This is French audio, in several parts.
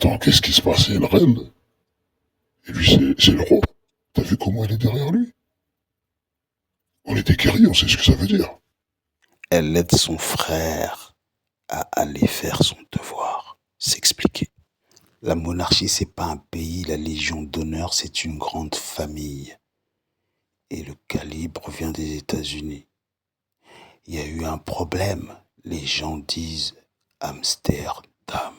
attends, qu'est-ce qui se passe? C'est une reine. Et lui, c'est le roi. T'as vu comment elle est derrière lui? On est des guerriers, on sait ce que ça veut dire. Elle aide son frère à aller faire son devoir, s'expliquer. La monarchie, c'est pas un pays, la Légion d'honneur, c'est une grande famille. Et le calibre vient des États-Unis. Il y a eu un problème. Les gens disent Amsterdam.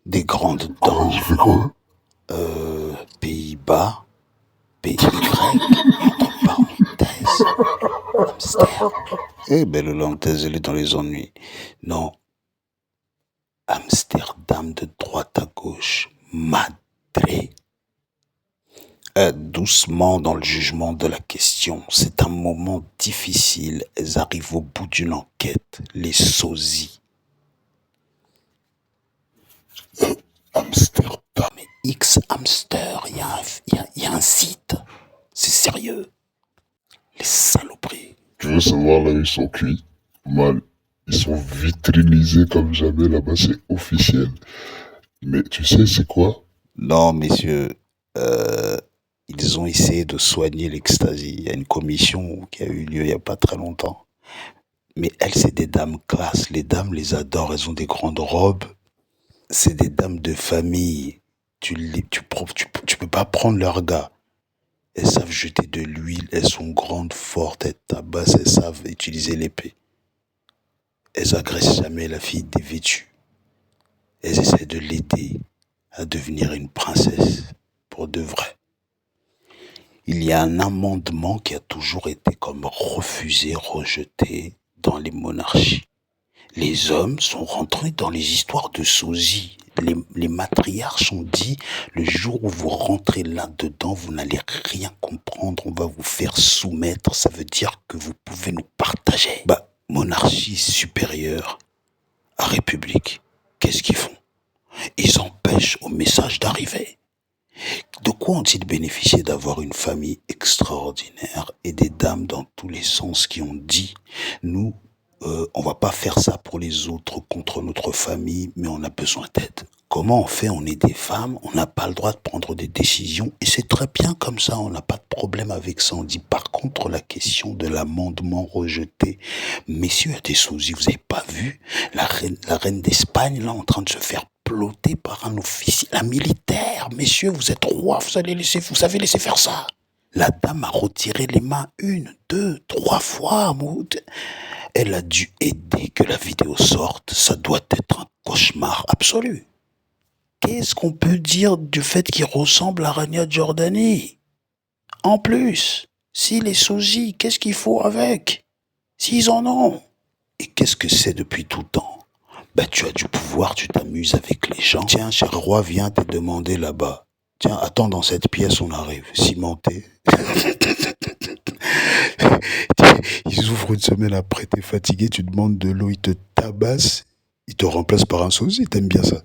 Des grandes dames, J'ai fait quoi? Pays-Bas, PY, entre parenthèses, Amsterdam. Eh ben, le lantaise, elle est dans les ennuis. Non, Amsterdam de droite à gauche, Madrid. Doucement dans le jugement de la question. C'est un moment difficile. Elles arrivent au bout d'une enquête. Les sosies. Amsterdam. Mais X Hamster, il y a un site. C'est sérieux. Les saloperies. Tu veux savoir là où ils sont cuits? Mal. Ils sont vitrinisés comme jamais là-bas, c'est officiel. Mais tu sais, c'est quoi? Non, messieurs, ils ont essayé de soigner l'extasie. Il y a une commission qui a eu lieu il n'y a pas très longtemps. Mais elles, c'est des dames classe. Les dames les adorent. Elles ont des grandes robes. C'est des dames de famille. Tu peux pas prendre leur gars. Elles savent jeter de l'huile. Elles sont grandes, fortes. Elles tabassent. Elles savent utiliser l'épée. Elles agressent jamais la fille dévêtue. Elles essaient de l'aider à devenir une princesse pour de vrai. Il y a un amendement qui a toujours été comme refusé, rejeté dans les monarchies. Les hommes sont rentrés dans les histoires de sosie. Les matriarches ont dit, le jour où vous rentrez là-dedans, vous n'allez rien comprendre, on va vous faire soumettre, ça veut dire que vous pouvez nous partager. Bah, monarchie supérieure à république, qu'est-ce qu'ils font? Ils empêchent au message d'arriver. De quoi ont-ils bénéficié d'avoir une famille extraordinaire et des dames dans tous les sens qui ont dit, nous, on va pas faire ça pour les autres contre notre famille, mais on a besoin d'aide. Comment on fait? On est des femmes, on n'a pas le droit de prendre des décisions et c'est très bien comme ça, on n'a pas de problème avec ça. On dit par contre la question de l'amendement rejeté. Messieurs, il y a des sosies, vous avez pas vu la reine d'Espagne là en train de se faire ploter par un officier, un militaire. Messieurs, vous êtes rois, vous savez laisser faire ça. La dame a retiré les mains 1, 2, 3 fois, Maud. Elle a dû aider que la vidéo sorte. Ça doit être un cauchemar absolu. Qu'est-ce qu'on peut dire du fait qu'il ressemble à Rania Giordani? En plus, s'il est sosie, qu'est-ce qu'il faut avec? S'ils en ont. Et qu'est-ce que c'est depuis tout temps? Bah, tu as du pouvoir, tu t'amuses avec les gens. Tiens, cher roi, viens te demander là-bas. Tiens, attends, dans cette pièce, on arrive. Cimenté. Ils ouvrent une semaine après, t'es fatigué, tu demandes de l'eau, ils te tabassent, ils te remplacent par un sosie, t'aimes bien ça?